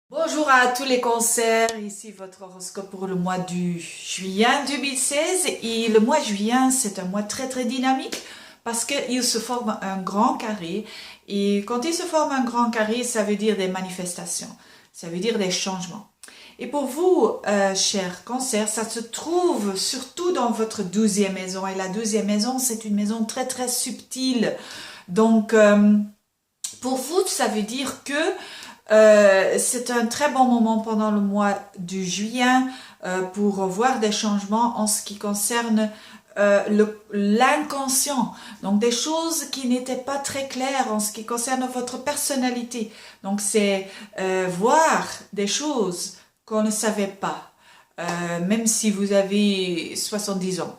Bonjour à tous les cancers, ici votre horoscope pour le mois du juillet 2016 et le mois juillet c'est un mois très dynamique parce qu'il se forme un grand carré et quand il se forme un grand carré ça veut dire des manifestations, ça veut dire des changements. Et pour vous, chers cancers, ça se trouve surtout dans votre 12e maison et la 12e maison c'est une maison très subtile. Donc pour vous ça veut dire que c'est un très bon moment pendant le mois du juillet pour voir des changements en ce qui concerne l'inconscient. Donc des choses qui n'étaient pas très claires en ce qui concerne votre personnalité. Donc c'est voir des choses qu'on ne savait pas, même si vous avez 70 ans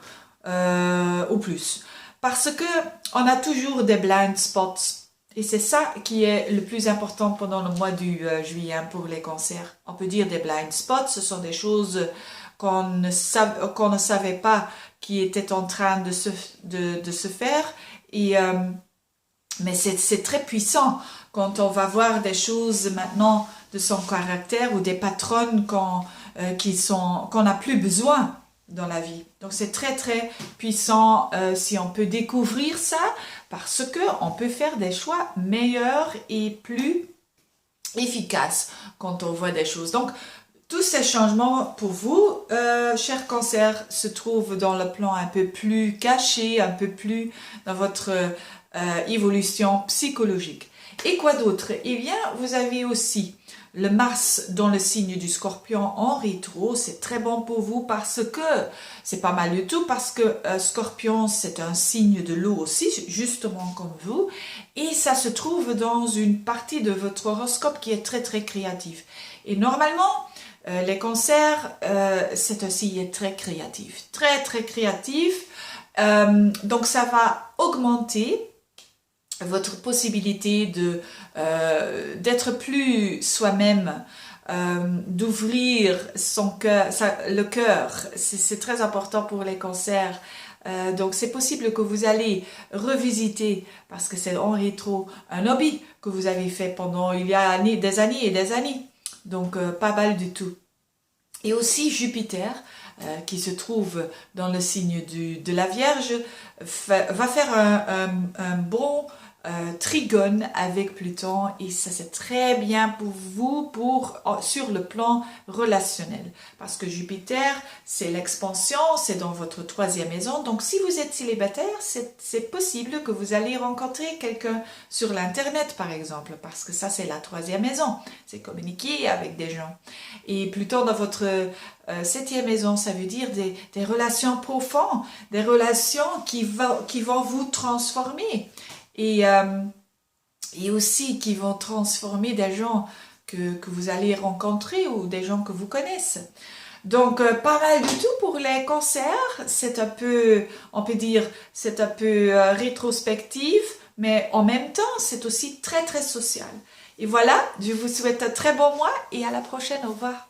ou plus. Parce que on a toujours des blind spots. Et c'est ça qui est le plus important pendant le mois du juillet pour les cancers. On peut dire des blind spots, ce sont des choses qu'on ne savait pas qui étaient en train de se faire. Mais c'est très puissant quand on va voir des choses maintenant de son caractère ou des patterns qu'on n'a plus besoin dans la vie. Donc c'est très puissant si on peut découvrir ça parce que on peut faire des choix meilleurs et plus efficaces quand on voit des choses. Donc tous ces changements pour vous, chers cancers, se trouvent dans le plan un peu plus caché, un peu plus dans votre évolution psychologique. Et quoi d'autre? Eh bien, vous avez aussi le Mars dans le signe du Scorpion en rétro, c'est très bon pour vous parce que c'est pas mal du tout parce que Scorpion c'est un signe de l'eau aussi, justement comme vous, et ça se trouve dans une partie de votre horoscope qui est très créative. Et normalement, les cancers, c'est un signe très créatif, très créatif. Donc ça va augmenter votre possibilité d'être plus soi-même, d'ouvrir son cœur, le cœur, c'est très important pour les cancers. Donc c'est possible que vous allez revisiter, parce que c'est en rétro, un hobby que vous avez fait pendant il y a des années et des années. Donc pas mal du tout. Et aussi Jupiter, qui se trouve dans le signe de la Vierge, va faire un bon trigone avec Pluton et ça c'est très bien pour vous sur le plan relationnel parce que Jupiter c'est l'expansion, c'est dans votre 3e maison, donc si vous êtes célibataire c'est possible que vous allez rencontrer quelqu'un sur l'internet par exemple parce que ça c'est la 3e maison, c'est communiquer avec des gens. Et Pluton dans votre 7e maison, ça veut dire des relations profondes, des relations qui vont vous transformer. Et aussi qui vont transformer des gens que vous allez rencontrer ou des gens que vous connaissez. Donc pas mal du tout pour les cancers, c'est un peu, on peut dire, c'est un peu rétrospectif, mais en même temps c'est aussi très social. Et voilà, je vous souhaite un très bon mois et à la prochaine, au revoir.